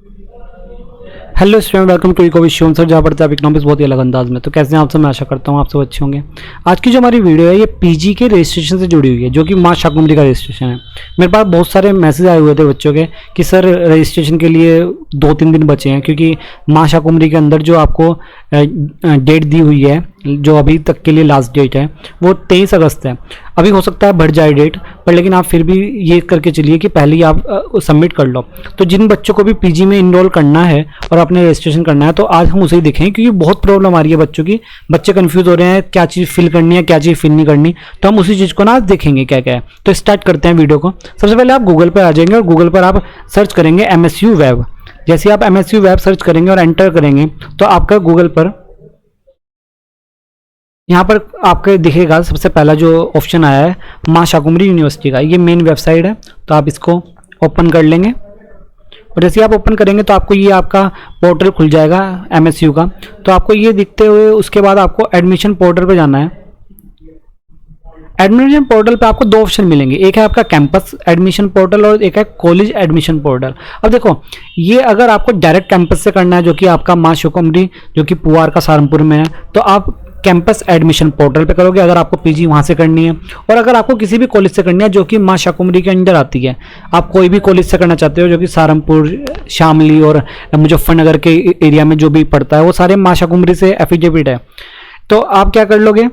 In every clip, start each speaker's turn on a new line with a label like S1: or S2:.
S1: Hello student, welcome to eco Vishwa sir, जहाँ पढ़ते हैं आप इकोनॉमिक्स बहुत ही अलग अंदाज में। तो कैसे हैं आप सब? मैं आशा करता हूँ आप सब अच्छे होंगे। आज की जो हमारी वीडियो है ये पीजी के रजिस्ट्रेशन से जुड़ी हुई है, जो कि माँ शाकुंभरी का रजिस्ट्रेशन है। मेरे पास बहुत सारे मैसेज आए हुए थे बच्चों के कि सर रजिस्ट्रेशन के लिए 2-3 दिन बचे हैं, क्योंकि माँ शाकुंभरी के अंदर जो आपको डेट दी हुई है, जो अभी तक के लिए लास्ट डेट है वो 23 अगस्त है। अभी हो सकता है बढ़ जाए डेट पर, लेकिन आप फिर भी ये करके चलिए कि पहले ही आप सबमिट कर लो। तो जिन बच्चों को भी पीजी में इनरोल करना है और अपने रजिस्ट्रेशन करना है, तो आज हम उसे ही देखेंगे, क्योंकि बहुत प्रॉब्लम आ रही है बच्चों की। बच्चे कंफ्यूज हो रहे हैं क्या चीज़ फिल करनी है, क्या चीज़ फिल नहीं करनी। तो हम उसी चीज़ को ना आज देखेंगे क्या क्या है। तो स्टार्ट करते हैं वीडियो को। सबसे पहले आप गूगल पर आ जाएंगे और गूगल पर आप सर्च करेंगे MSU वेब। जैसे आप MSU वेब सर्च करेंगे और एंटर करेंगे तो आपका गूगल पर यहाँ पर आपके दिखेगा सबसे पहला जो ऑप्शन आया है माँ शाकुंभरी यूनिवर्सिटी का। ये मेन वेबसाइट है, तो आप इसको ओपन कर लेंगे और जैसे आप ओपन करेंगे तो आपको ये आपका पोर्टल खुल जाएगा MSU का। तो आपको ये दिखते हुए उसके बाद आपको एडमिशन पोर्टल पे जाना है। एडमिशन पोर्टल पे आपको 2 ऑप्शन मिलेंगे, एक है आपका कैंपस एडमिशन पोर्टल और एक है कॉलेज एडमिशन पोर्टल। अब देखो, ये अगर आपको डायरेक्ट कैंपस से करना है, जो कि आपका माँ शाकुंभरी जो कि पुआर का सहारनपुर में है, तो आप कैंपस एडमिशन पोर्टल पे करोगे अगर आपको पीजी वहाँ से करनी है। और अगर आपको किसी भी कॉलेज से करनी है जो कि माँ शाकुंभरी के अंदर आती है, आप कोई भी कॉलेज से करना चाहते हो जो कि सहारनपुर, शामली और मुजफ्फरनगर के एरिया में जो भी पड़ता है, वो सारे माँ शाकुंभरी से एफिडेविट है। तो आप क्या कर लोगे,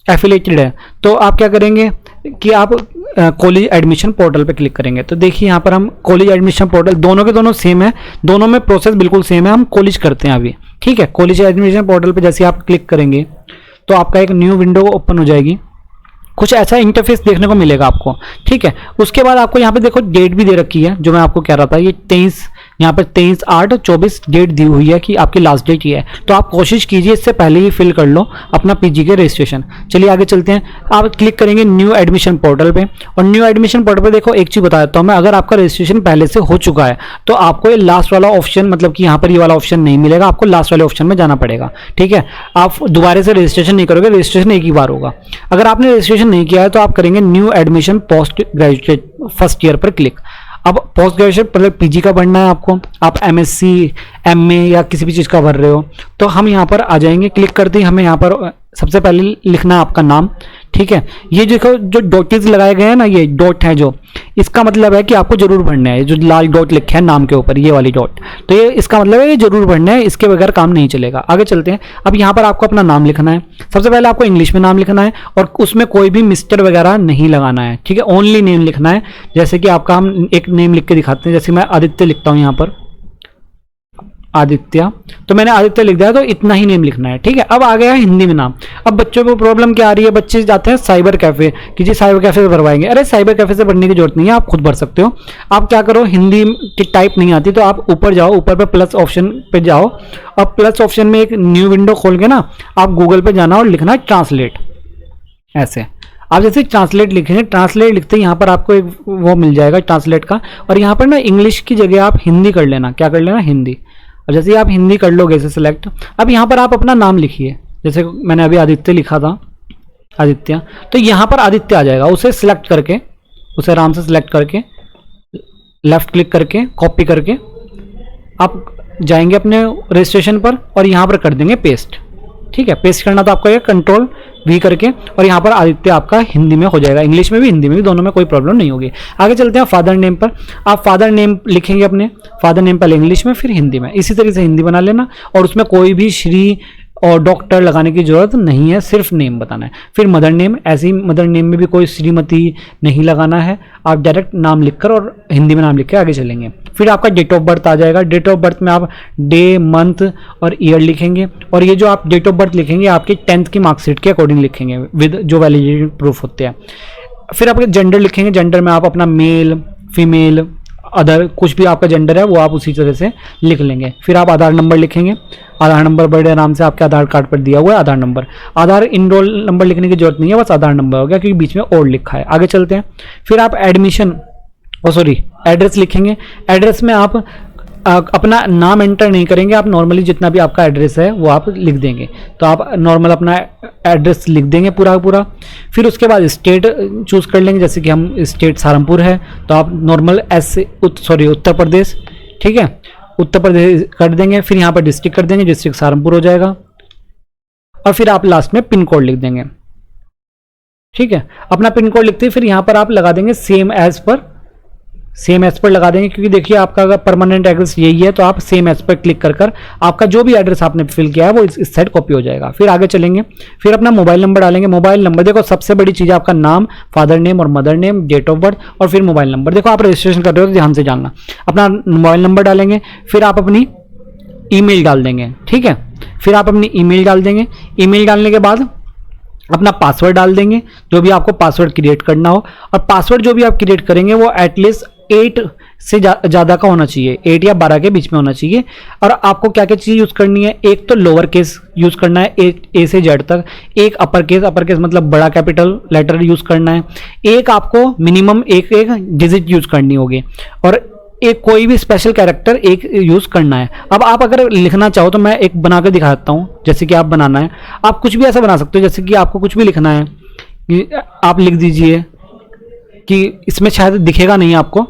S1: एफिलेटेड है, तो आप क्या करेंगे कि आप कॉलेज एडमिशन पोर्टल पे क्लिक करेंगे। तो देखिए यहाँ पर हम कॉलेज एडमिशन पोर्टल, दोनों के दोनों सेम है, दोनों में प्रोसेस बिल्कुल सेम है। हम कॉलेज करते हैं अभी, ठीक है। कॉलेज एडमिशन पोर्टल पे जैसे आप क्लिक करेंगे तो आपका एक न्यू विंडो ओपन हो जाएगी। कुछ ऐसा इंटरफेस देखने को मिलेगा आपको, ठीक है। उसके बाद आपको यहाँ पे देखो डेट भी दे रखी है, जो मैं आपको कह रहा था, ये 23, यहाँ पर 23/8/24 डेट दी हुई है कि आपकी लास्ट डेट ये है। तो आप कोशिश कीजिए इससे पहले ही फिल कर लो अपना पीजी के रजिस्ट्रेशन। चलिए आगे चलते हैं। आप क्लिक करेंगे न्यू एडमिशन पोर्टल पे, और न्यू एडमिशन पोर्टल पे देखो एक चीज़ बता देता हूँ मैं, अगर आपका रजिस्ट्रेशन पहले से हो चुका है तो आपको ये लास्ट वाला ऑप्शन, मतलब कि यहाँ पर ये वाला ऑप्शन नहीं मिलेगा, आपको लास्ट वाले ऑप्शन में जाना पड़ेगा, ठीक है। आप दोबारा से रजिस्ट्रेशन नहीं करोगे, रजिस्ट्रेशन एक ही बार होगा। अगर आपने रजिस्ट्रेशन नहीं किया है तो आप करेंगे new admission post graduate first year पर क्लिक। अब पोस्ट ग्रेजुएशन मतलब पीजी का भरना है आपको, आप MSc MA या किसी भी चीज़ का भर रहे हो, तो हम यहाँ पर आ जाएंगे। क्लिक करते ही हमें यहाँ पर सबसे पहले लिखना है आपका नाम, ठीक है। ये देखो जो डॉटेज लगाए गए हैं ना, ये डॉट है जो, इसका मतलब है कि आपको जरूर भरना है। जो लाल डॉट लिखे हैं नाम के ऊपर, ये वाली डॉट, तो ये इसका मतलब है ये जरूर भरना है, इसके बगैर काम नहीं चलेगा। आगे चलते हैं। अब यहाँ पर आपको अपना नाम लिखना है। सबसे पहले आपको इंग्लिश में नाम लिखना है और उसमें कोई भी मिस्टर वगैरह नहीं लगाना है, ठीक है। ओनली नेम लिखना है। जैसे कि आपका हम एक नेम लिख के दिखाते हैं, जैसे मैं आदित्य लिखता हूँ यहाँ पर, आदित्य, तो मैंने आदित्य लिख दिया, तो इतना ही नेम लिखना है, ठीक है। अब आ गया हिंदी में नाम। अब बच्चों को प्रॉब्लम क्या आ रही है, बच्चे जाते हैं साइबर कैफे कि जी साइबर कैफे से भरवाएंगे। अरे साइबर कैफे से भरने की जरूरत नहीं है, आप खुद भर सकते हो। आप क्या करो, हिंदी की टाइप नहीं आती तो आप ऊपर जाओ, ऊपर पे प्लस ऑप्शन पे जाओ, और प्लस ऑप्शन में एक न्यू विंडो खोल के ना आप गूगल पे जाना और लिखना है ट्रांसलेट। ऐसे आप जैसे ट्रांसलेट लिखेंगे, ट्रांसलेट लिखते ही यहाँ पर आपको एक वो मिल जाएगा ट्रांसलेट का, और यहाँ पर ना इंग्लिश की जगह आप हिंदी कर लेना। क्या कर लेना, हिंदी। अब जैसे आप हिंदी कर लोगे इसे सिलेक्ट, अब यहाँ पर आप अपना नाम लिखिए। जैसे मैंने अभी आदित्य लिखा था, आदित्य, तो यहाँ पर आदित्य आ जाएगा। उसे सिलेक्ट करके, उसे आराम से सिलेक्ट करके लेफ्ट क्लिक करके कॉपी करके आप जाएंगे अपने रजिस्ट्रेशन पर और यहाँ पर कर देंगे पेस्ट, ठीक है। पेस्ट करना तो आपको Ctrl+V करके, और यहाँ पर आदित्य आपका हिंदी में हो जाएगा, इंग्लिश में भी हिंदी में भी, दोनों में कोई प्रॉब्लम नहीं होगी। आगे चलते हैं फादर नेम पर। आप फादर नेम लिखेंगे अपने, फादर नेम पहले इंग्लिश में फिर हिंदी में, इसी तरीके से हिंदी बना लेना, और उसमें कोई भी श्री और डॉक्टर लगाने की जरूरत नहीं है, सिर्फ नेम बताना है। फिर मदर नेम, ऐसे ही मदर नेम में भी कोई श्रीमती नहीं लगाना है, आप डायरेक्ट नाम लिखकर और हिंदी में नाम लिख के आगे चलेंगे। फिर आपका डेट ऑफ बर्थ आ जाएगा। डेट ऑफ बर्थ में आप डे, मंथ और ईयर लिखेंगे, और ये जो आप डेट ऑफ बर्थ लिखेंगे आपकी 10th की मार्कशीट के अकॉर्डिंग लिखेंगे विद जो वैलिडिटी प्रूफ होते हैं। फिर आपके जेंडर लिखेंगे। जेंडर में आप अपना मेल, फीमेल, अदर कुछ भी आपका जेंडर है वो आप उसी तरह से लिख लेंगे। फिर आप आधार नंबर लिखेंगे। आधार नंबर बड़े आराम से आपके आधार कार्ड पर दिया हुआ है आधार नंबर। आधार इनरोल नंबर लिखने की जरूरत नहीं है, बस आधार नंबर हो गया क्योंकि बीच में और लिखा है। आगे चलते हैं। फिर आप एड्रेस लिखेंगे। एड्रेस में आप अपना नाम एंटर नहीं करेंगे, आप नॉर्मली जितना भी आपका एड्रेस है वो आप लिख देंगे। तो आप नॉर्मल अपना एड्रेस लिख देंगे पूरा पूरा। फिर उसके बाद स्टेट चूज़ कर लेंगे, जैसे कि हम स्टेट सहारनपुर है तो आप नॉर्मल उत्तर प्रदेश, ठीक है। उत्तर प्रदेश कर देंगे, फिर यहाँ पर डिस्ट्रिक्ट कर देंगे, डिस्ट्रिक्ट सहारनपुर हो जाएगा, और फिर आप लास्ट में पिन कोड लिख देंगे। ठीक है, अपना पिन कोड लिखते ही फिर यहाँ पर आप लगा देंगे सेम एज पर लगा देंगे, क्योंकि देखिए आपका अगर परमानेंट एड्रेस यही है तो आप सेम एज पर क्लिक कर आपका जो भी एड्रेस आपने फिल किया है वो इस साइड कॉपी हो जाएगा। फिर आगे चलेंगे, फिर अपना मोबाइल नंबर डालेंगे। मोबाइल नंबर देखो सबसे बड़ी चीज़ है आपका नाम, फादर नेम और mother name, date of birth और फिर मोबाइल नंबर। देखो आप रजिस्ट्रेशन कर रहे हो तो ध्यान से जानना, अपना मोबाइल नंबर डालेंगे, फिर आप अपनी ईमेल डाल देंगे। ठीक है, फिर आप अपनी ईमेल डाल देंगे। ईमेल डालने के बाद अपना पासवर्ड डाल देंगे, जो भी आपको पासवर्ड क्रिएट करना हो, और पासवर्ड जो भी आप क्रिएट करेंगे वो एटलीस्ट 8 से ज़्यादा का होना चाहिए, 8 या 12 के बीच में होना चाहिए। और आपको क्या क्या चीज़ यूज़ करनी है, एक तो लोअर केस यूज़ करना है ए से जेड तक, एक अपर केस मतलब बड़ा कैपिटल लेटर यूज़ करना है, एक आपको मिनिमम एक डिजिट यूज़ करनी होगी, और एक कोई भी स्पेशल कैरेक्टर एक यूज़ करना है। अब आप अगर लिखना चाहो तो मैं एक बना कर दिखा देता हूँ, जैसे कि आप बनाना है, आप कुछ भी ऐसा बना सकते हो, जैसे कि आपको कुछ भी लिखना है कि आप लिख दीजिए कि इसमें शायद दिखेगा नहीं, आपको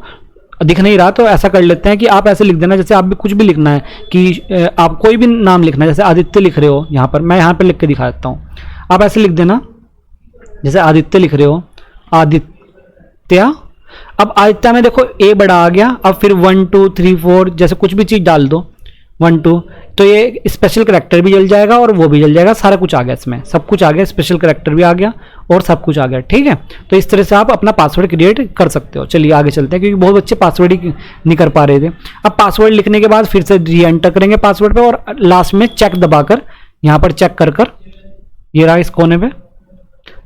S1: दिख नहीं रहा तो ऐसा कर लेते हैं कि आप ऐसे लिख देना, जैसे आप भी कुछ भी लिखना है कि आप कोई भी नाम लिखना है, जैसे आदित्य लिख रहे हो यहाँ पर, मैं यहाँ पर लिख के दिखा देता हूँ। आप ऐसे लिख देना, जैसे आदित्य लिख रहे हो, आदित्य। अब आदित्य में देखो ए बड़ा आ गया, अब फिर 1 2 3 4 जैसे कुछ भी चीज़ डाल दो, 1 2, तो ये स्पेशल करैक्टर भी जल जाएगा और वो भी जल जाएगा, सारा कुछ आ गया, इसमें सब कुछ आ गया, स्पेशल करैक्टर भी आ गया और सब कुछ आ गया। ठीक है, तो इस तरह से आप अपना पासवर्ड क्रिएट कर सकते हो। चलिए आगे चलते हैं, क्योंकि बहुत बच्चे पासवर्ड ही नहीं कर पा रहे थे। अब पासवर्ड लिखने के बाद फिर से री एंटर करेंगे पासवर्ड पे, और लास्ट में चेक दबाकर यहाँ पर चेक कर ये रहा इस कोने पे,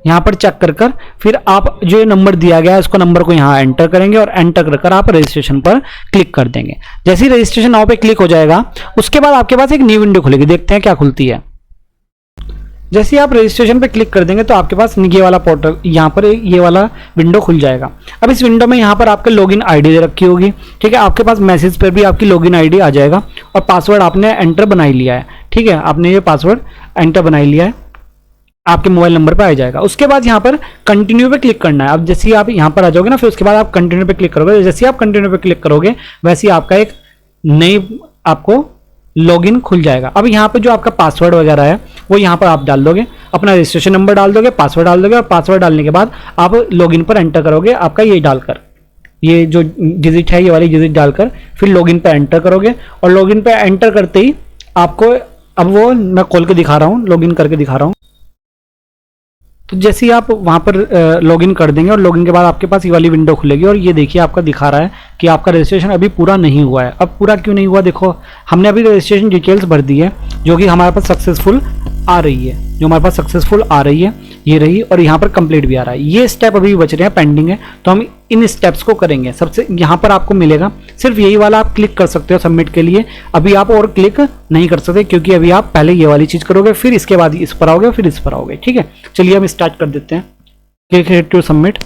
S1: यहाँ पर चेक कर फिर आप जो ये नंबर दिया गया है इसको नंबर को यहाँ एंटर करेंगे, और एंटर कर आप रजिस्ट्रेशन पर क्लिक कर देंगे। जैसे ही रजिस्ट्रेशन नाउ पे क्लिक हो जाएगा, उसके बाद आपके पास एक न्यू विंडो खुलेगी, देखते हैं क्या खुलती है। जैसे ही आप रजिस्ट्रेशन पे क्लिक कर देंगे तो आपके पास ये वाला पोर्टल, यहाँ पर ये वाला विंडो खुल जाएगा। अब इस विंडो में यहाँ पर आपके लॉगिन आईडी दे रखी होगी। ठीक है, आपके पास मैसेज पर भी आपकी लॉगिन आईडी आ जाएगा, और पासवर्ड आपने एंटर बना ही लिया है। ठीक है, आपने ये पासवर्ड एंटर बना ही लिया है, आपके मोबाइल नंबर पर आ जाएगा। उसके बाद यहाँ पर कंटिन्यू पे क्लिक करना है। अब जैसे ही आप यहाँ पर आ जाओगे ना, फिर उसके बाद आप कंटिन्यू पे क्लिक करोगे। जैसे ही आप कंटिन्यू पे क्लिक करोगे वैसे ही आपका एक नई आपको लॉगिन खुल जाएगा। अब यहाँ पे जो आपका पासवर्ड वगैरह है वो यहाँ पर आप डाल दोगे, अपना रजिस्ट्रेशन नंबर डाल दोगे, पासवर्ड डाल दोगे, और पासवर्ड डालने के बाद आप लॉगिन पर एंटर करोगे, आपका ये डालकर, ये जो डिजिट है ये वाली डिजिट डालकर फिर लॉगिन पे एंटर करोगे। और लॉगिन पे एंटर करते ही आपको, अब वो मैं खोल के दिखा रहा हूँ, लॉगिन करके दिखा रहा हूँ। तो जैसे ही आप वहाँ पर लॉगिन कर देंगे, और लॉगिन के बाद आपके पास ये वाली विंडो खुलेगी, और ये देखिए आपका दिखा रहा है कि आपका रजिस्ट्रेशन अभी पूरा नहीं हुआ है। अब पूरा क्यों नहीं हुआ, देखो हमने अभी रजिस्ट्रेशन डिटेल्स भर दी है जो कि हमारे पास सक्सेसफुल आ रही है, ये रही, और यहाँ पर कंप्लीट भी आ रहा है। ये स्टेप अभी बच रहे हैं, पेंडिंग है, तो हम इन स्टेप्स को करेंगे। सबसे यहाँ पर आपको मिलेगा सिर्फ यही वाला, आप क्लिक कर सकते हो सबमिट के लिए। अभी आप और क्लिक नहीं कर सकते, क्योंकि अभी आप पहले ये वाली चीज़ करोगे, फिर इसके बाद इस पर आओगे, फिर इस पर आओगे। ठीक है, चलिए हम स्टार्ट कर देते हैं, क्लिक टू सबमिट।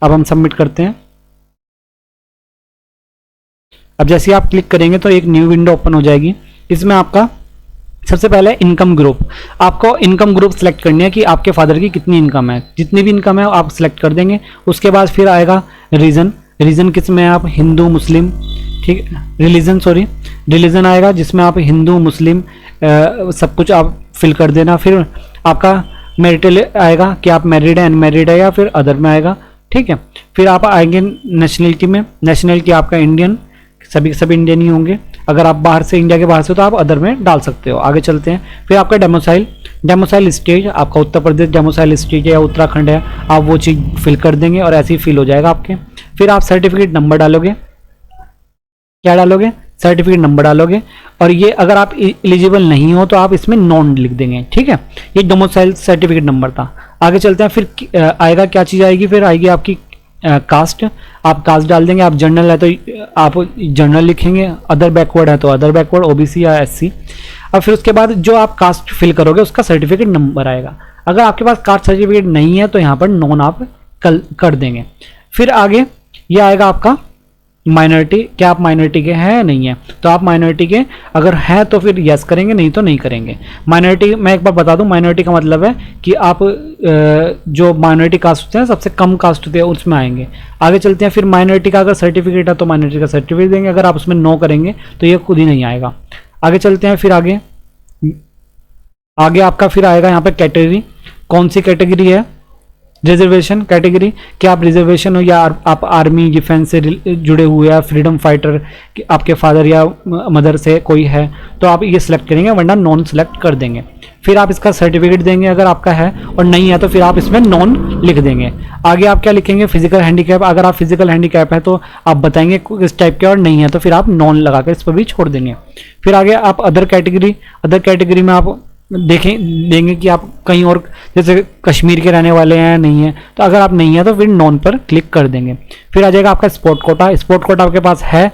S1: अब हम सबमिट करते हैं। अब जैसे आप क्लिक करेंगे तो एक न्यू विंडो ओपन हो जाएगी। इसमें आपका सबसे पहले इनकम ग्रुप, आपको इनकम ग्रुप सेलेक्ट करनी है कि आपके फादर की कितनी इनकम है, जितनी भी इनकम है आप सेलेक्ट कर देंगे। उसके बाद फिर आएगा रीजन किस में आप हिंदू मुस्लिम, ठीक, रिलीजन आएगा जिसमें आप हिंदू मुस्लिम सब कुछ आप फिल कर देना। फिर आपका मैरिटल आएगा कि आप मैरिड है, अनमैरिड है, या फिर अदर में आएगा। ठीक है, फिर आप आएंगे नेशनलिटी में, नेशनलिटी आपका इंडियन, सभी इंडियन ही होंगे। अगर आप बाहर से, इंडिया के बाहर से, तो आप अदर में डाल सकते हो। आगे चलते हैं। फिर आपका डेमोसाइल स्टेट, आपका उत्तर प्रदेश डेमोसाइल स्टेट है या उत्तराखंड है, आप वो चीज़ फिल कर देंगे और ऐसे ही फिल हो जाएगा आपके। फिर आप सर्टिफिकेट नंबर डालोगे, क्या डालोगे, सर्टिफिकेट नंबर डालोगे। और ये अगर आप एलिजिबल नहीं हो तो आप इसमें नॉन लिख देंगे। ठीक है, ये डोमिसाइल सर्टिफिकेट नंबर था। आगे चलते हैं। फिर आएगा क्या चीज़ आएगी, फिर आएगी आपकी कास्ट, आप कास्ट डाल देंगे। आप जनरल है तो आप जनरल लिखेंगे, अदर बैकवर्ड है तो अदर बैकवर्ड, ओबीसी या एससी। और फिर उसके बाद जो आप कास्ट फिल करोगे उसका सर्टिफिकेट नंबर आएगा। अगर आपके पास कास्ट सर्टिफिकेट नहीं है तो यहाँ पर नॉन आप कर देंगे। फिर आगे ये आएगा आपका माइनॉरिटी, क्या आप माइनॉरिटी के हैं या नहीं है? तो आप माइनॉरिटी के अगर हैं तो फिर यस करेंगे, नहीं तो नहीं करेंगे। माइनॉरिटी, मैं एक बार बता दूं, माइनॉरिटी का मतलब है कि आप जो माइनॉरिटी कास्ट होते हैं, सबसे कम कास्ट होते हैं, उसमें आएंगे। आगे चलते हैं। फिर माइनॉरिटी का अगर सर्टिफिकेट है तो माइनॉरिटी का सर्टिफिकेट देंगे, अगर आप उसमें नो करेंगे तो ये खुद ही नहीं आएगा। आगे चलते हैं। फिर आगे आगे आपका फिर आएगा यहाँ पे कैटेगरी, कौन सी कैटेगरी है? रिजर्वेशन कैटेगरी, क्या आप रिजर्वेशन हो या आप आर्मी डिफेंस से जुड़े हुए या फ्रीडम फाइटर आपके फादर या मदर से कोई है, तो आप ये सिलेक्ट करेंगे, वरना नॉन सिलेक्ट कर देंगे। फिर आप इसका सर्टिफिकेट देंगे अगर आपका है, और नहीं है तो फिर आप इसमें नॉन लिख देंगे। आगे आप क्या लिखेंगे? फिजिकल हैंडीकैप, अगर आप फिजिकल हैंडीकैप है तो आप बताएंगे किस टाइप के, और नहीं है तो फिर आप नॉन लगा कर इस पर भी छोड़ देंगे। फिर आगे आप अदर कैटेगरी में आप देंगे कि आप कहीं और, जैसे कश्मीर के रहने वाले हैं, नहीं है तो अगर आप नहीं है तो फिर नॉन पर क्लिक कर देंगे। फिर आ जाएगा आपका स्पोर्ट कोटा। स्पोर्ट कोटा आपके पास है,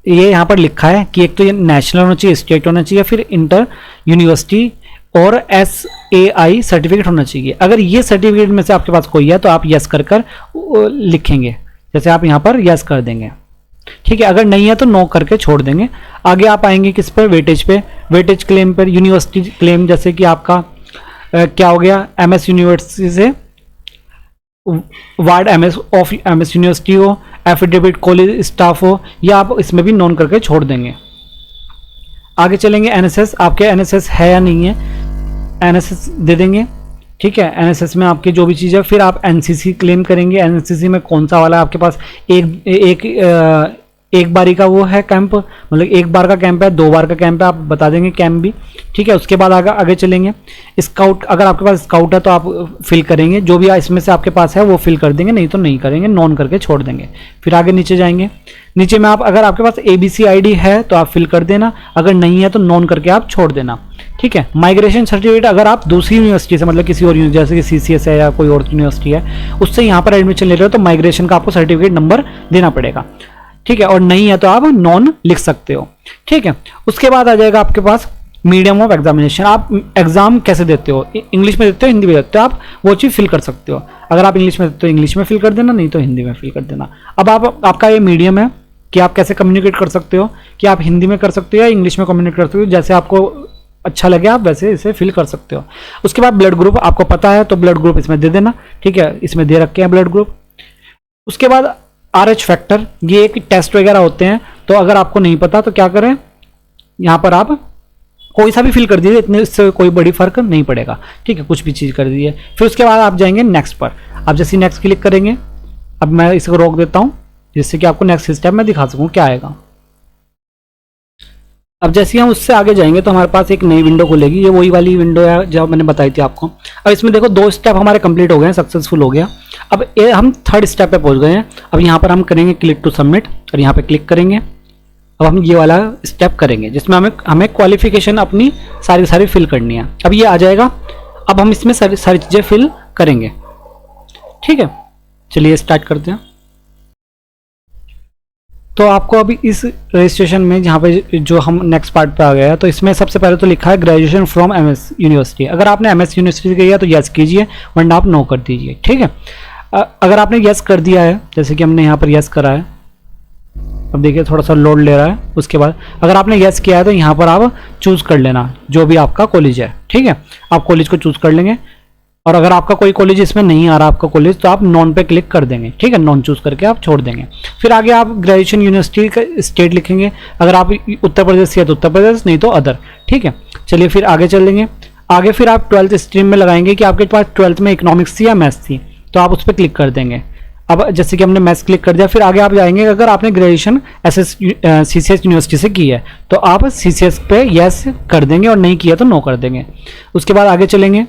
S1: ये यहाँ पर लिखा है कि एक तो ये नेशनल होना चाहिए, स्टेट होना चाहिए, फिर इंटर यूनिवर्सिटी और SAI सर्टिफिकेट होना चाहिए। अगर ये सर्टिफिकेट में से आपके पास कोई है तो आप यस कर लिखेंगे, जैसे आप यहाँ पर यस कर देंगे, ठीक है। अगर नहीं है तो नो करके छोड़ देंगे। आगे आप आएंगे किस पर? वेटेज पे। वेटेज क्लेम पर, यूनिवर्सिटी क्लेम, जैसे कि आपका क्या हो गया, MS यूनिवर्सिटी से वार्ड MS यूनिवर्सिटी हो, एफिडेविट कॉलेज स्टाफ हो, या आप इसमें भी नॉन करके छोड़ देंगे। आगे चलेंगे। NSS, आपके NSS है या नहीं है, NSS दे देंगे, ठीक है। NSS में आपकी जो भी चीज़ है। फिर आप NCC क्लेम करेंगे। NCC में कौन सा वाला है आपके पास? एक बारी का वो है कैंप, मतलब एक बार का कैंप है, 2 बार का कैंप है, आप बता देंगे कैंप भी, ठीक है। उसके बाद आगे चलेंगे। स्काउट, अगर आपके पास स्काउट है तो आप फिल करेंगे, जो भी इसमें से आपके पास है वो फिल कर देंगे, नहीं तो नहीं करेंगे, नॉन करके छोड़ देंगे। फिर आगे नीचे जाएंगे। नीचे में आप, अगर आपके पास ABC ID है तो आप फिल कर देना, अगर नहीं है तो नॉन करके आप छोड़ देना, ठीक है। माइग्रेशन सर्टिफिकेट, अगर आप दूसरी यूनिवर्सिटी से, मतलब किसी और जैसे कि CCS है या कोई और यूनिवर्सिटी है, उससे यहाँ पर एडमिशन ले रहे हो तो माइग्रेशन का आपको सर्टिफिकेट नंबर देना पड़ेगा, ठीक है। और नहीं है तो आप नॉन लिख सकते हो, ठीक है। उसके बाद आ जाएगा आपके पास मीडियम ऑफ एग्जामिनेशन। आप एग्जाम कैसे देते हो? इंग्लिश में देते हो, हिंदी में देते हो, आप वो चीज़ फिल कर सकते हो। अगर आप इंग्लिश में देते हो इंग्लिश में फिल कर देना, नहीं तो हिंदी में फिल कर देना। अब आपका ये मीडियम है कि आप कैसे कम्युनिकेट कर सकते हो, कि आप हिंदी में कर सकते हो या इंग्लिश में कम्युनिकेट कर सकते हो, जैसे आपको अच्छा लगे आप वैसे इसे फिल कर सकते हो। उसके बाद ब्लड ग्रुप आपको पता है तो ब्लड ग्रुप इसमें दे देना, ठीक है, इसमें दे रखे हैं ब्लड ग्रुप। उसके बाद RH फैक्टर, ये एक टेस्ट वगैरह होते हैं, तो अगर आपको नहीं पता तो क्या करें, यहाँ पर आप कोई सा भी फिल कर दीजिए, इतने इससे कोई बड़ी फर्क नहीं पड़ेगा, ठीक है, कुछ भी चीज़ कर दीजिए। फिर उसके बाद आप जाएंगे नेक्स्ट पर। आप जैसे नेक्स्ट क्लिक करेंगे, अब मैं इसको रोक देता हूँ जिससे कि आपको नेक्स्ट स्टेप में दिखा सकूँ क्या आएगा। अब जैसे हम उससे आगे जाएंगे तो हमारे पास एक नई विंडो खुलेगी। ये वही वाली विंडो है जो मैंने बताई थी आपको। अब इसमें देखो 2 स्टेप हमारे कंप्लीट हो गए हैं, सक्सेसफुल हो गया। अब ये हम 3rd स्टेप पे पहुंच गए हैं। अब यहाँ पर हम करेंगे क्लिक टू सबमिट और यहाँ पे क्लिक करेंगे। अब हम ये वाला स्टेप करेंगे जिसमें हमें क्वालिफिकेशन अपनी सारी फिल करनी है। अब ये आ जाएगा। अब हम इसमें सारी चीज़ें फिल करेंगे, ठीक है। चलिए स्टार्ट करते हैं। तो आपको अभी इस रजिस्ट्रेशन में जहाँ पे जो हम नेक्स्ट पार्ट पे आ गए हैं, तो इसमें सबसे पहले तो लिखा है ग्रेजुएशन फ्रॉम MS यूनिवर्सिटी। अगर आपने MS यूनिवर्सिटी की है तो यस कीजिए, वरना आप नो कर दीजिए, ठीक है। अगर आपने यस कर दिया है, जैसे कि हमने यहाँ पर यस करा है, अब देखिए थोड़ा सा लोड ले रहा है। उसके बाद अगर आपने यस किया है तो यहाँ पर आप चूज़ कर लेना जो भी आपका कॉलेज है, ठीक है। आप कॉलेज को चूज़ कर लेंगे, और अगर आपका कोई कॉलेज इसमें नहीं आ रहा आपका कॉलेज, तो आप नॉन पे क्लिक कर देंगे, ठीक है। नॉन चूज करके आप छोड़ देंगे। फिर आगे आप ग्रेजुएशन यूनिवर्सिटी का स्टेट लिखेंगे। अगर आप उत्तर प्रदेश से है तो उत्तर प्रदेश, नहीं तो अदर, ठीक है। चलिए फिर आगे चलेंगे। आगे फिर आप 12th स्ट्रीम में लगाएंगे कि आपके पास 12th में इकोनॉमिक्स थी या मैथ्स थी, तो आप उस पर क्लिक कर देंगे। अब जैसे कि हमने मैथ्स क्लिक कर दिया, फिर आगे आप जाएंगे। अगर आपने ग्रेजुएशन CCS यूनिवर्सिटी से की है तो आप CCS पे यस कर देंगे, और नहीं किया तो नो कर देंगे। उसके बाद आगे चलेंगे,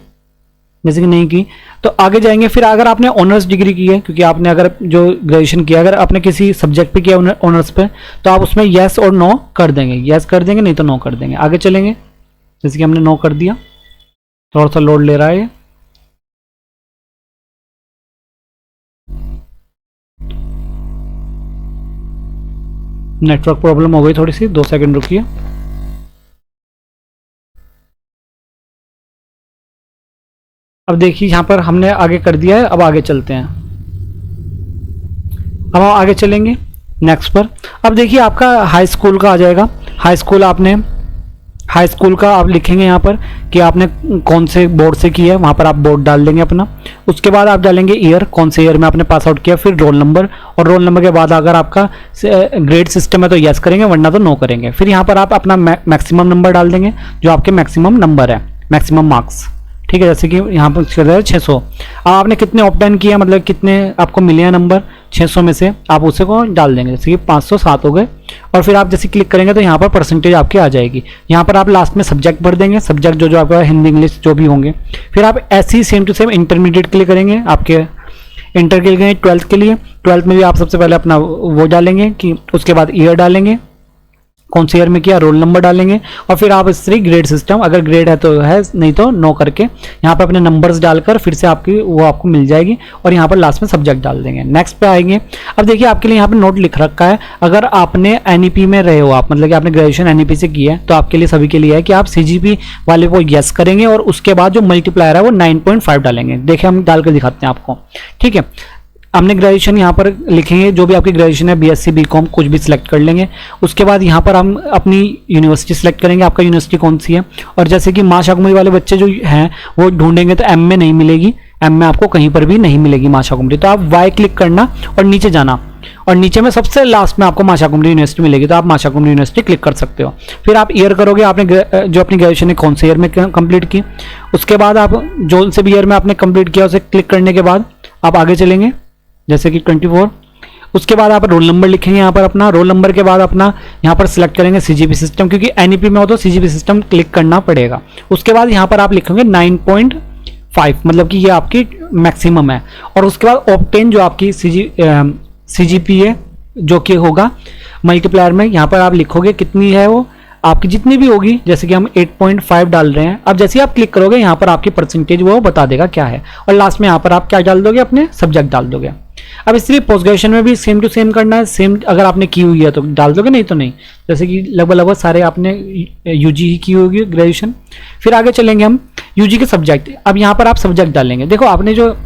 S1: जैसे कि नहीं की तो आगे जाएंगे। फिर अगर आपने ऑनर्स डिग्री की है, क्योंकि आपने अगर जो ग्रेजुएशन किया, अगर आपने किसी सब्जेक्ट पे किया ऑनर्स पे, तो आप उसमें यस और नो कर देंगे। यस कर देंगे, नहीं तो नो कर देंगे। आगे चलेंगे, जैसे कि हमने नो कर दिया। थोड़ा सा लोड ले रहा है ये। नेटवर्क प्रॉब्लम हो गई थोड़ी सी, 2 सेकंड रुकिए। अब देखिए यहाँ पर हमने आगे कर दिया है। अब आगे चलते हैं। अब हम आगे चलेंगे नेक्स्ट पर। अब देखिए आपका हाई स्कूल का आ जाएगा। हाई स्कूल का आप लिखेंगे यहाँ पर कि आपने कौन से बोर्ड से किया है, वहाँ पर आप बोर्ड डाल देंगे अपना। उसके बाद आप डालेंगे ईयर, कौन से ईयर में आपने पास आउट किया, फिर रोल नंबर, और रोल नंबर के बाद अगर आपका ग्रेड सिस्टम है तो यस करेंगे, वरना तो नो करेंगे। फिर यहाँ पर आप अपना मैक्सिमम नंबर डाल देंगे, जो आपके मैक्सिमम नंबर है, मैक्सिमम मार्क्स, ठीक है। जैसे कि यहाँ पर 600। अब आपने कितने ऑब्टेन किया, मतलब कितने आपको मिले हैं नंबर 600 में से, आप उसे को डाल देंगे। जैसे कि 507 हो गए, और फिर आप जैसे क्लिक करेंगे तो यहाँ पर परसेंटेज आपकी आ जाएगी। यहाँ पर आप लास्ट में सब्जेक्ट भर देंगे, सब्जेक्ट जो आपका हिंदी इंग्लिश जो भी होंगे। फिर आप ऐसे ही सेम टू सेम इंटरमीडिएट के लिए करेंगे, आपके इंटर के लिए 12th के लिए। 12th में भी आप सबसे पहले अपना वो डालेंगे कि उसके बाद ईयर डालेंगे, कौन से ईयर में किया, रोल नंबर डालेंगे, और फिर आप इस तरह ग्रेड सिस्टम, अगर ग्रेड है तो है, नहीं तो नो करके यहाँ पर अपने नंबर्स डालकर फिर से आपकी वो आपको मिल जाएगी, और यहाँ पर लास्ट में सब्जेक्ट डाल देंगे। नेक्स्ट पे आएंगे। अब देखिए आपके लिए यहाँ पे नोट लिख रखा है, अगर आपने एनईपी में रहे हो आप, मतलब कि आपने ग्रेजुएशन एनईपी से किया है, तो आपके लिए सभी के लिए है कि आप सीजीपी वाले को यस करेंगे, और उसके बाद जो मल्टीप्लायर है वो 9.5 डालेंगे। देखिए हम डाल कर दिखाते हैं आपको, ठीक है। हमने ग्रेजुएशन यहाँ पर लिखेंगे, जो भी आपकी ग्रेजुएशन है, बीएससी बीकॉम कुछ भी सिलेक्ट कर लेंगे। उसके बाद यहाँ पर हम अपनी यूनिवर्सिटी सिलेक्ट करेंगे, आपका यूनिवर्सिटी कौन सी है। और जैसे कि मां शाकुंभरी वाले बच्चे जो हैं वो ढूंढेंगे तो एम में नहीं मिलेगी, एम में आपको कहीं पर भी नहीं मिलेगी मां शाकुंभरी, तो आप वाई क्लिक करना और नीचे जाना, और नीचे में सबसे लास्ट में आपको मां शाकुंभरी यूनिवर्सिटी मिलेगी, तो आप मां शाकुंभरी यूनिवर्सिटी क्लिक कर सकते हो। फिर आप ईयर करोगे, आपने जो अपनी ग्रेजुएशन है कौन से ईयर में कंप्लीट की। उसके बाद आप जो से भी ईयर में आपने कंप्लीट किया उसे क्लिक करने के बाद आप आगे चलेंगे, जैसे कि 24। उसके बाद आप रोल नंबर लिखेंगे यहाँ पर अपना, रोल नंबर के बाद अपना यहाँ पर सिलेक्ट करेंगे सीजीपी सिस्टम, क्योंकि एनईपी में हो तो सीजीपी सिस्टम क्लिक करना पड़ेगा। उसके बाद यहाँ पर आप लिखेंगे 9.5, मतलब कि ये आपकी मैक्सिमम है। और उसके बाद ऑब्टेन जो आपकी सीजीपी है जो कि होगा मल्टीप्लायर में, यहाँ पर आप लिखोगे कितनी है वो आपकी, जितनी भी होगी। जैसे कि हम 8.5 डाल रहे हैं। अब जैसे ही आप क्लिक करोगे यहाँ पर आपकी परसेंटेज वो बता देगा क्या है, और लास्ट में यहाँ पर आप क्या डाल दोगे, अपने सब्जेक्ट डाल दोगे। अब इसलिए पोस्ट ग्रेजुएशन में भी सेम टू सेम करना है, सेम अगर आपने की हुई है तो डाल दोगे, नहीं तो नहीं। जैसे कि लगभग सारे आपने यूजी ही की होगी ग्रेजुएशन। फिर आगे चलेंगे हम यूजी के सब्जेक्ट। अब यहाँ पर आप सब्जेक्ट डालेंगे। देखो आपने जो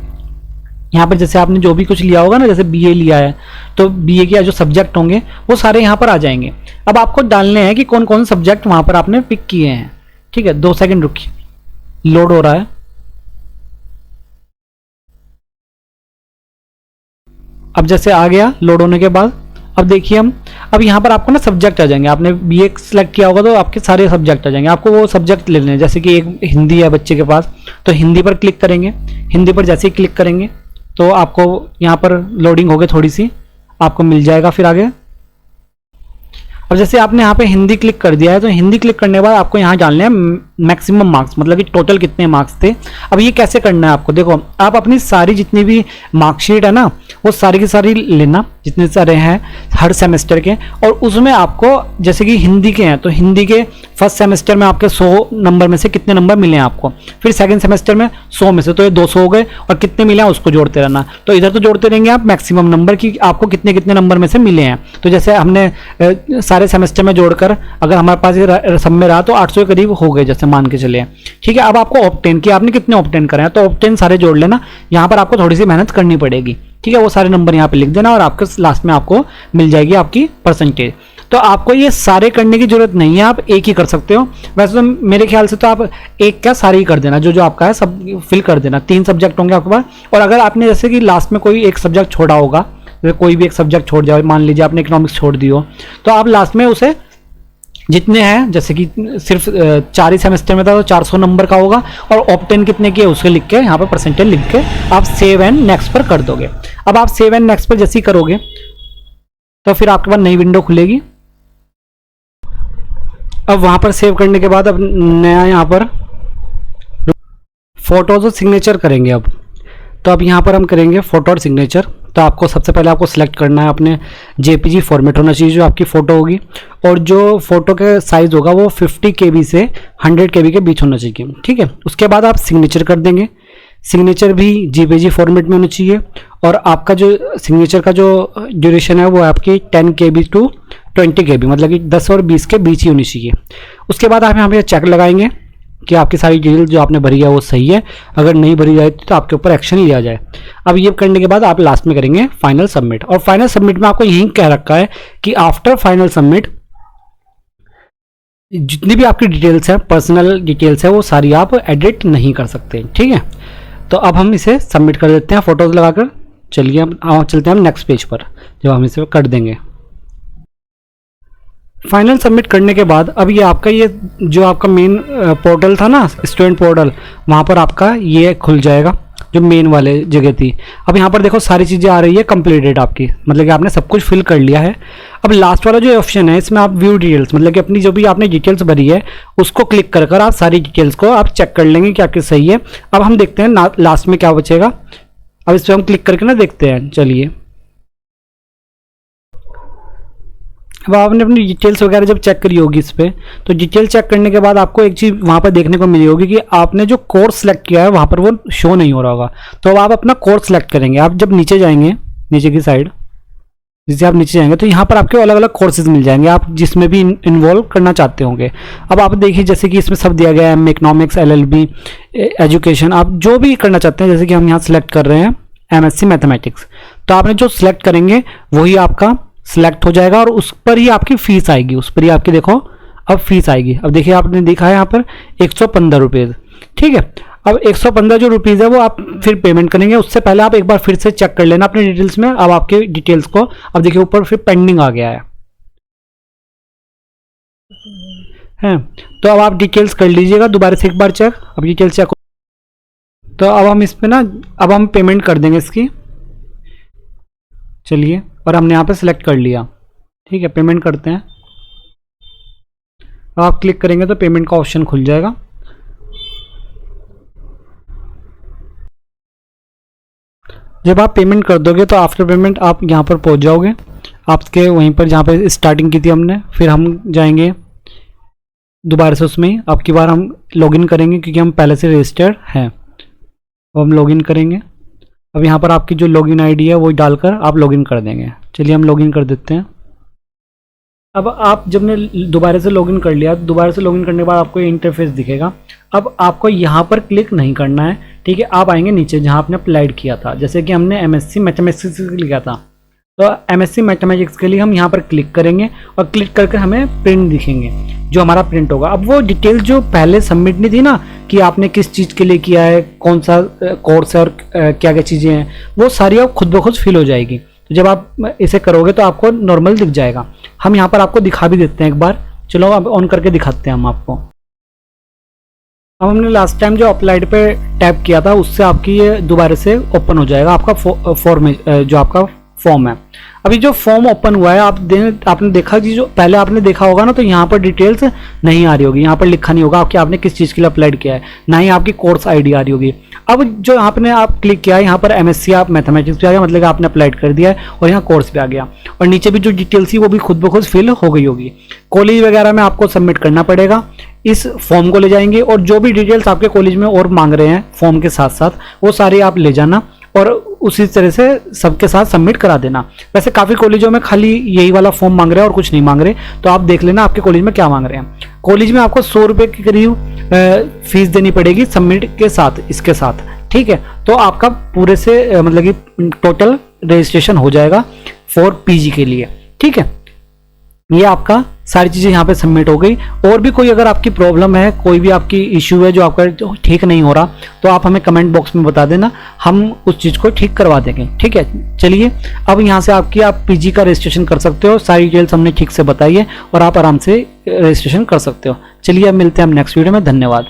S1: यहाँ पर जैसे आपने जो भी कुछ लिया होगा ना, जैसे बीए लिया है तो बीए के जो सब्जेक्ट होंगे वो सारे यहाँ पर आ जाएंगे। अब आपको डालने हैं कि कौन कौन सब्जेक्ट वहाँ पर आपने पिक किए हैं, ठीक है। 2 सेकंड रुकिए, लोड हो रहा है। अब जैसे आ गया लोड होने के बाद, अब देखिए हम अब यहाँ पर आपको ना सब्जेक्ट आ जाएंगे। आपने बीए सेलेक्ट किया होगा तो आपके सारे सब्जेक्ट आ जाएंगे, आपको वो सब्जेक्ट ले लेने हैं। जैसे कि एक हिंदी है बच्चे के पास, तो हिंदी पर क्लिक करेंगे। हिंदी पर जैसे ही क्लिक करेंगे तो आपको यहाँ पर लोडिंग होगी थोड़ी सी, आपको मिल जाएगा फिर आगे। अब जैसे आपने यहाँ पे हिंदी क्लिक कर दिया है, तो हिंदी क्लिक करने के बाद आपको यहाँ डालने हैं मैक्सिमम मार्क्स, मतलब कि टोटल कितने मार्क्स थे। अब ये कैसे करना है आपको, देखो आप अपनी सारी जितनी भी मार्कशीट है ना वो सारी की सारी लेना, जितने सारे हैं हर सेमेस्टर के, और उसमें आपको जैसे कि हिंदी के हैं तो हिंदी के फर्स्ट सेमेस्टर में आपके 100 नंबर में से कितने नंबर मिले हैं आपको, फिर सेकंड सेमेस्टर में 100 में से तो ये 200 हो गए, और कितने मिले हैं उसको जोड़ते रहना। तो इधर तो जोड़ते रहेंगे आप मैक्सिमम नंबर की आपको कितने कितने नंबर में से मिले हैं। तो जैसे हमने सारे सेमेस्टर में जोड़कर अगर हमारे पास सब में रहा तो 800 के करीब हो गए, जैसे मान के चले, ठीक है। अब आपको ऑब्टेन की आपने कितने ऑब्टेन करे हैं तो ऑब्टेन सारे जोड़ लेना। यहाँ पर आपको थोड़ी सी मेहनत करनी पड़ेगी, ठीक है। वो सारे नंबर यहाँ पे लिख देना और आपके लास्ट में आपको मिल जाएगी आपकी परसेंटेज। तो आपको ये सारे करने की जरूरत नहीं है, आप एक ही कर सकते हो। वैसे तो मेरे ख्याल से तो आप एक क्या सारे ही कर देना, जो जो आपका है सब फिल कर देना। 3 सब्जेक्ट होंगे आपके पास, और अगर आपने जैसे कि लास्ट में कोई एक सब्जेक्ट छोड़ा होगा, जैसे कोई भी एक सब्जेक्ट छोड़ जाए, मान लीजिए आपने इकोनॉमिक्स छोड़ दी हो, तो आप लास्ट में उसे जितने हैं, जैसे कि सिर्फ 4 ही सेमेस्टर में था तो 400 नंबर का होगा, और ऑब्टेन कितने के उसके लिख के यहाँ पर परसेंटेज लिख के आप सेव एंड नेक्स्ट पर कर दोगे। अब आप सेव एंड नेक्स्ट पर जैसे ही करोगे तो फिर आपके पास नई विंडो खुलेगी। अब वहां पर सेव करने के बाद अब नया यहाँ पर फोटोज और सिग्नेचर करेंगे। अब तो अब यहाँ पर हम करेंगे फोटो और सिग्नेचर। तो आपको सबसे पहले आपको सिलेक्ट करना है, अपने जेपीजी फॉर्मेट होना चाहिए जो आपकी फ़ोटो होगी, और जो फोटो के साइज़ होगा वो 50 KB से 100 KB के बीच होना चाहिए, ठीक है। उसके बाद आप सिग्नेचर कर देंगे। सिग्नेचर भी जेपीजी फॉर्मेट में होना चाहिए, और आपका जो सिग्नेचर का जो ड्यूरेशन है वो आपकी 10 KB टू 20 KB, मतलब कि 10 और 20 के बीच ही होनी चाहिए। उसके बाद आप यहाँ पे चेक लगाएंगे, कि आपकी सारी डिटेल जो आपने भरी है वो सही है, अगर नहीं भरी जाए तो आपके ऊपर एक्शन लिया जाए। अब ये करने के बाद आप लास्ट में करेंगे फाइनल सबमिट, और फाइनल सबमिट में आपको यही कह रखा है कि आफ्टर फाइनल सबमिट जितनी भी आपकी डिटेल्स है, पर्सनल डिटेल्स है, वो सारी आप एडिट नहीं कर सकते। ठीक है, तो अब हम इसे सबमिट कर देते हैं फोटोज लगाकर। चलिए हम चलते हैं हम नेक्स्ट पेज पर, जब हम इसे कर देंगे। फाइनल सबमिट करने के बाद अब ये आपका ये जो आपका मेन पोर्टल था ना, स्टूडेंट पोर्टल, वहाँ पर आपका ये खुल जाएगा जो मेन वाले जगह थी। अब यहाँ पर देखो सारी चीज़ें आ रही है कंप्लीटेड आपकी, मतलब कि आपने सब कुछ फिल कर लिया है। अब लास्ट वाला जो ऑप्शन है इसमें आप व्यू डिटेल्स, मतलब कि अपनी जो भी आपने डिटेल्स भरी है उसको क्लिक कर कर आप सारी डिटेल्स को आप चेक कर लेंगे क्या क्या सही है। अब हम देखते हैं लास्ट में क्या बचेगा। अब इस पर हम क्लिक करके ना देखते हैं। चलिए, अब आपने अपनी डिटेल्स वगैरह जब चेक करी होगी इस पर, तो डिटेल चेक करने के बाद आपको एक चीज़ वहाँ पर देखने को मिली होगी कि आपने जो कोर्स सेलेक्ट किया है वहाँ पर वो शो नहीं हो रहा होगा। तो अब आप अपना कोर्स सेलेक्ट करेंगे। आप जब नीचे जाएंगे, नीचे की साइड जैसे आप नीचे जाएंगे तो यहाँ पर आपके अलग अलग कोर्सेज मिल जाएंगे आप जिसमें भी इन्वॉल्व करना चाहते होंगे। अब आप देखिए जैसे कि इसमें सब दिया गया है, इकोनॉमिक्स, LLB, एजुकेशन, आप जो भी करना चाहते हैं। जैसे कि हम यहाँ सेलेक्ट कर रहे हैं MSc मैथमेटिक्स, तो आपने जो सिलेक्ट करेंगे वही आपका सिलेक्ट हो जाएगा और उस पर ही आपकी फीस आएगी, उस पर ही आपकी देखो अब फीस आएगी। अब देखिए आपने देखा है यहाँ पर 115 रुपीज़। ठीक है, अब 115 जो रुपीज़ है वो आप फिर पेमेंट करेंगे। उससे पहले आप एक बार फिर से चेक कर लेना अपने डिटेल्स में। अब आपके डिटेल्स को अब देखिए ऊपर फिर पेंडिंग आ गया है। तो अब आप डिटेल्स कर लीजिएगा दोबारा से एक बार चेक। अब डिटेल्स चेक, तो अब हम इस पे ना अब हम पेमेंट कर देंगे इसकी। चलिए, और हमने यहाँ पे सिलेक्ट कर लिया। ठीक है, पेमेंट करते हैं। अब आप क्लिक करेंगे तो पेमेंट का ऑप्शन खुल जाएगा। जब आप पेमेंट कर दोगे तो आफ्टर पेमेंट आप यहाँ पर पहुँच जाओगे, आपके वहीं पर जहाँ पे स्टार्टिंग की थी हमने। फिर हम जाएंगे दोबारा से उसमें, अब की बार हम लॉगिन करेंगे क्योंकि हम पहले से रजिस्टर्ड हैं। अब हम लॉगिन करेंगे। अब यहाँ पर आपकी जो लॉगिन आईडी है वो डालकर आप लॉगिन कर देंगे। चलिए हम लॉगिन कर देते हैं। अब आप जब ने दोबारा से लॉगिन कर लिया, दोबारा से लॉगिन करने के बाद आपको ये इंटरफेस दिखेगा। अब आपको यहाँ पर क्लिक नहीं करना है। ठीक है, आप आएंगे नीचे जहाँ आपने अप्लाइड किया था। जैसे कि हमने MSc मैथमेटिक्स के लिए किया था, तो MSc मैथमेटिक्स के लिए हम यहाँ पर क्लिक करेंगे और क्लिक करके हमें प्रिंट दिखेंगे जो हमारा प्रिंट होगा। अब वो डिटेल जो पहले सबमिट नहीं थी ना कि आपने किस चीज़ के लिए किया है, कौन सा कोर्स है और क्या क्या चीज़ें हैं, वो सारी अब खुद ब खुद फिल हो जाएगी। तो जब आप इसे करोगे तो आपको नॉर्मल दिख जाएगा। हम यहाँ पर आपको दिखा भी देते हैं एक बार। चलो अब ऑन करके दिखाते हैं हम आपको। अब हमने लास्ट टाइम जो अप्लाइड पे टैप किया था उससे आपकी ये दोबारा से ओपन हो जाएगा आपका फॉर्म, जो आपका फॉर्म है। अभी जो फॉर्म ओपन हुआ है आपने देखा कि जो पहले आपने देखा होगा ना, तो यहाँ पर डिटेल्स नहीं आ रही होगी, यहाँ पर लिखा नहीं होगा कि आपने किस चीज़ के लिए अप्लाइड किया है, ना ही आपकी कोर्स आईडी आ रही होगी। अब जो आपने आप क्लिक किया है यहाँ पर MSc आप मैथमेटिक्स पे आ गया, मतलब कि आपने अप्लाइड कर दिया है और यहाँ कोर्स पे आ गया। और नीचे भी जो डिटेल्स थी वो भी खुद ब खुद फिल हो गई होगी। कॉलेज वगैरह में आपको सबमिट करना पड़ेगा, इस फॉर्म को ले जाएंगे और जो भी डिटेल्स आपके कॉलेज में और मांग रहे हैं फॉर्म के साथ साथ वो सारे आप ले जाना और उसी तरह से सबके साथ सबमिट करा देना। वैसे काफ़ी कॉलेजों में खाली यही वाला फॉर्म मांग रहे हैं और कुछ नहीं मांग रहे, तो आप देख लेना आपके कॉलेज में क्या मांग रहे हैं। कॉलेज में आपको 100 रुपये के करीब फीस देनी पड़ेगी सबमिट के साथ, इसके साथ। ठीक है, तो आपका पूरे से मतलब कि टोटल रजिस्ट्रेशन हो जाएगा फॉर PG के लिए। ठीक है, ये आपका सारी चीज़ें यहाँ पे सबमिट हो गई। और भी कोई अगर आपकी प्रॉब्लम है, कोई भी आपकी इश्यू है जो आपका ठीक नहीं हो रहा, तो आप हमें कमेंट बॉक्स में बता देना, हम उस चीज़ को ठीक करवा देंगे। ठीक है, चलिए अब यहाँ से आप PG का रजिस्ट्रेशन कर सकते हो। सारी डिटेल्स हमने ठीक से बताई है और आप आराम से रजिस्ट्रेशन कर सकते हो। चलिए अब मिलते हैं हम नेक्स्ट वीडियो में। धन्यवाद।